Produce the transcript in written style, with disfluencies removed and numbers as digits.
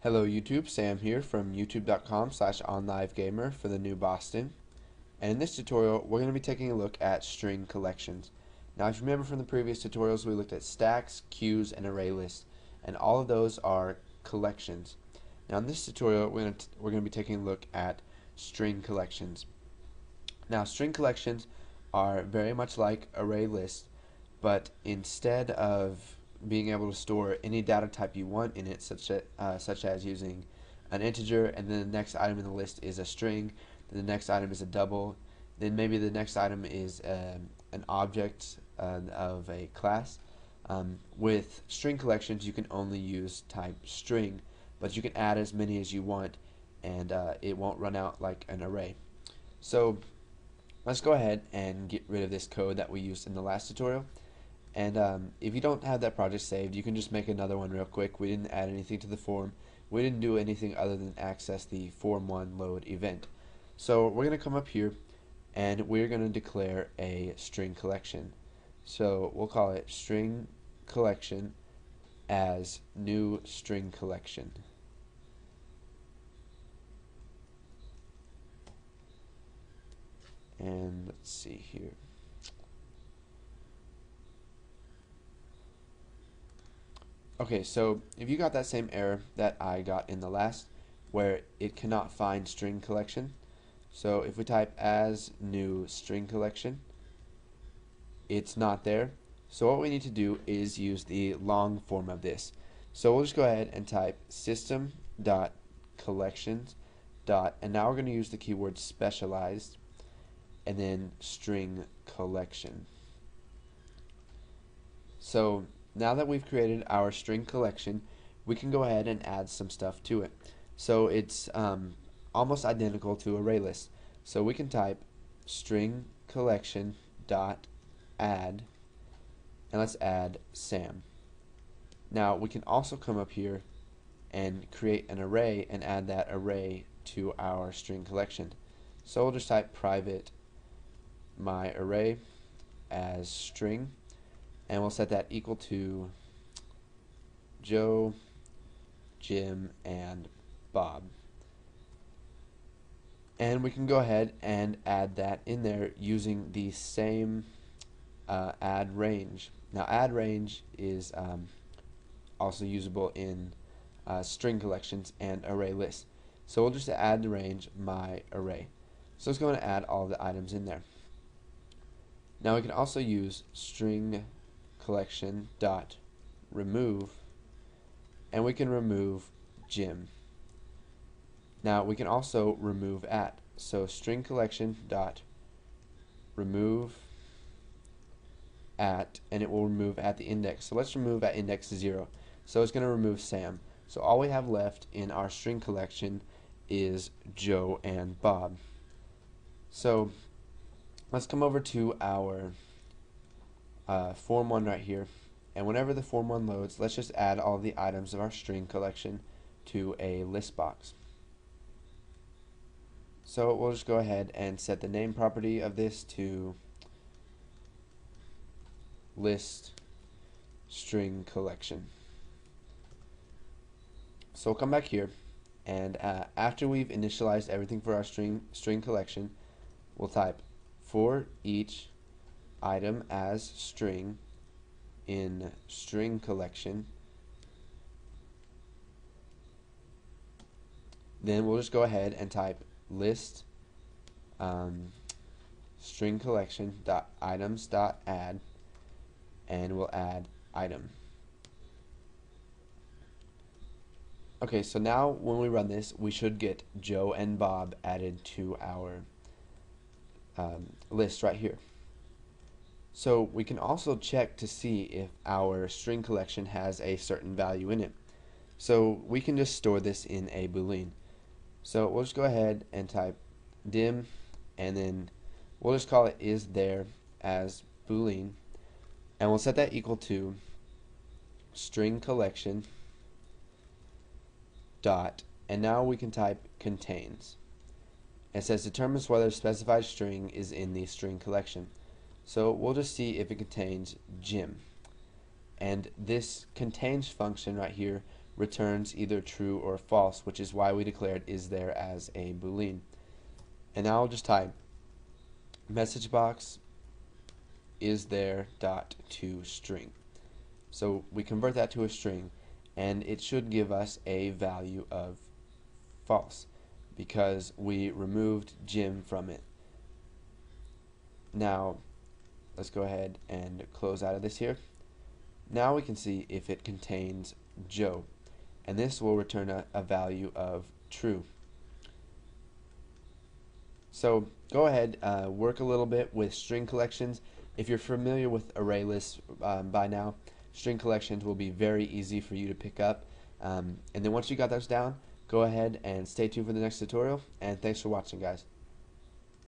Hello YouTube, Sam here from youtube.com/onlivegamer for the new Boston. And in this tutorial, we're going to be taking a look at string collections. Now, if you remember from the previous tutorials, we looked at stacks, queues, and array lists. And all of those are collections. Now, in this tutorial, we're going to be taking a look at string collections. Now, string collections are very much like array lists, but instead of being able to store any data type you want in it, such as using an integer, and then the next item in the list is a string, then the next item is a double, then maybe the next item is an object of a class. With string collections, you can only use type string, but you can add as many as you want, and it won't run out like an array. So let's go ahead and get rid of this code that we used in the last tutorial. And if you don't have that project saved, you can just make another one real quick. We didn't add anything to the form. We didn't do anything other than access the form1 load event. So we're going to come up here and we're going to declare a string collection. So we'll call it string collection as new string collection. And let's see here. Okay, so if you got that same error that I got in the last, where it cannot find string collection, so if we type as new string collection, it's not there. So what we need to do is use the long form of this. So we'll just go ahead and type system.collections. And now we're going to use the keyword specialized and then string collection. So now that we've created our string collection, we can go ahead and add some stuff to it. So it's almost identical to array list. So we can type string collection dot add, and let's add Sam. Now we can also come up here and create an array and add that array to our string collection. So we'll just type private my array as string, and we'll set that equal to Joe, Jim, and Bob. And we can go ahead and add that in there using the same add range. Now add range is also usable in string collections and array lists. So we'll just add the range my array. So it's going to add all the items in there. Now we can also use string collection dot remove, and we can remove Jim. Now we can also remove at, so string collection dot remove at, and it will remove at the index. So let's remove at index 0. So it's going to remove Sam. So all we have left in our string collection is Joe and Bob. So let's come over to our form1 right here, and whenever the form1 loads, let's just add all the items of our string collection to a list box. So we'll just go ahead and set the name property of this to list string collection. So we'll come back here, and after we've initialized everything for our string collection, we'll type for each item as string in string collection. Then we'll just go ahead and type list string collection dot items dot add, and we'll add item. Okay, so now when we run this, we should get Joe and Bob added to our list right here. So we can also check to see if our string collection has a certain value in it. So we can just store this in a boolean. So we'll just go ahead and type dim, and then we'll just call it is there as boolean, and we'll set that equal to string collection dot, and now we can type contains. It says determines whether a specified string is in the string collection. So we'll just see if it contains Jim. And this contains function right here returns either true or false, which is why we declared is there as a Boolean. And now I'll just type message box is there dot to string. So we convert that to a string, and it should give us a value of false because we removed Jim from it. Now let's go ahead and close out of this here. Now we can see if it contains Joe, and this will return a value of true. So go ahead, work a little bit with string collections. If you're familiar with array lists by now, string collections will be very easy for you to pick up. And then once you got those down, go ahead and stay tuned for the next tutorial, and thanks for watching, guys.